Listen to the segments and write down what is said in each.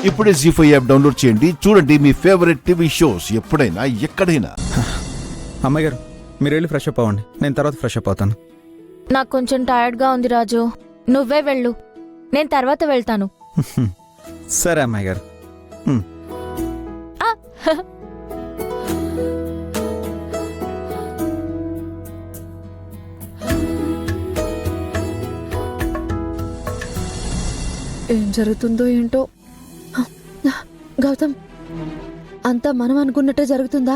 ఇప్పుడే జీ5 app download చేయండి. చూడండి మీ ఫేవరెట్ టీవీ షోస్ ఎప్పుడైనా ఎక్కడైనా. అమ్మాయి గారు మీరు వెళ్ళి ఫ్రెష్ అప్ అవ్వండి, నేను తర్వాత ఫ్రెష్ అప్ అవుతాను. నాకు కొంచెం టైర్డ్గా ఉంది రాజు, నువ్వే వెళ్ళు, నేను తర్వాత వెళ్తాను. సరే అమ్మాయి గారు. ఏం జరుగుతుందో ఏంటో. గౌతమ్, అంతా మనం అనుకున్నట్టే జరుగుతుందా?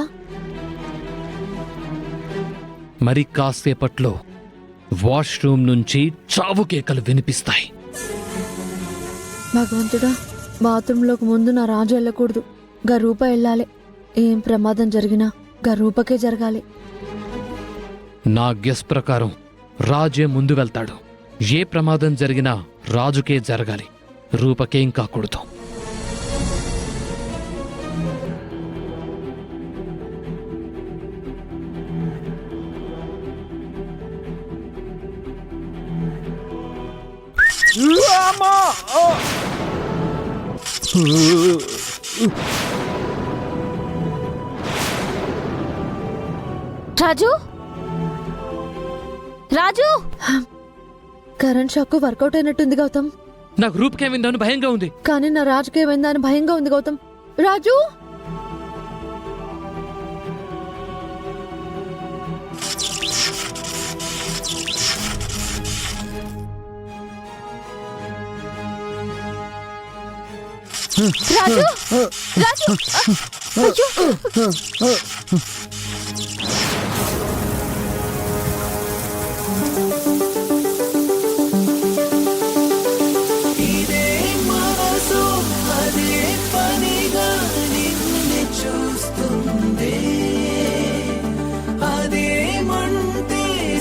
మరి కాసేపట్లో వాష్రూమ్ నుంచి చావు కేకలు వినిపిస్తాయి. భగవంతుడా, బాత్రూంలోకి ముందు నా రాజు వెళ్ళకూడదు, గరూప వెళ్ళాలి. ఏం ప్రమాదం జరిగినా గరూపకే జరగాలి. నా గెస్ ప్రకారం రాజే ముందు వెళ్తాడు. ఏ ప్రమాదం జరిగినా రాజుకే జరగాలి, రూపకేం కాకూడదు. రాజు, రాజు, కరెంట్ షాక్ వర్కౌట్ అయినట్టుంది గౌతమ్. నాకు రూపకేమైందని భయంగా ఉంది. కానీ నా రాజుకి ఏమైందా అని భయంగా ఉంది గౌతమ్. రాజు, రాజు, రాజు, అయ్యో.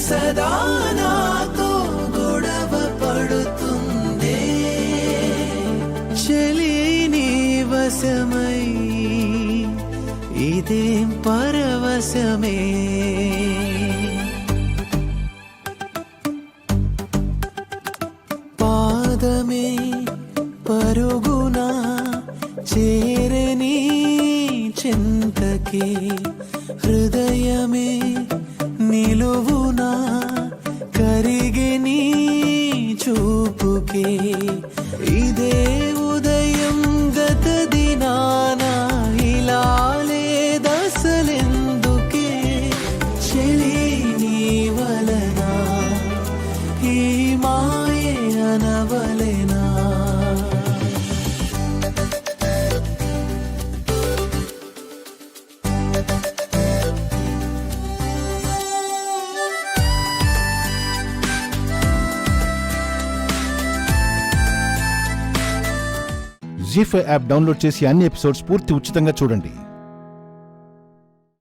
సదా నాతో గొడవ పడుతుందే, చలి నీ వశమై ఇదేం పరవశమే. పాదమే పరుగునా చేరని చింతకే, హృదయమే నిలువునా కరిగే నీ చూపుకే. ఇదే ఉదయం గత దినాన ఇలా లేదసలెందుకే, చెలి నీ వలన ఈ మాయే అనవలెనా. జీ5 యాప్ డౌన్లోడ్ చేసి అన్ని ఎపిసోడ్స్ పూర్తి ఉచితంగా చూడండి.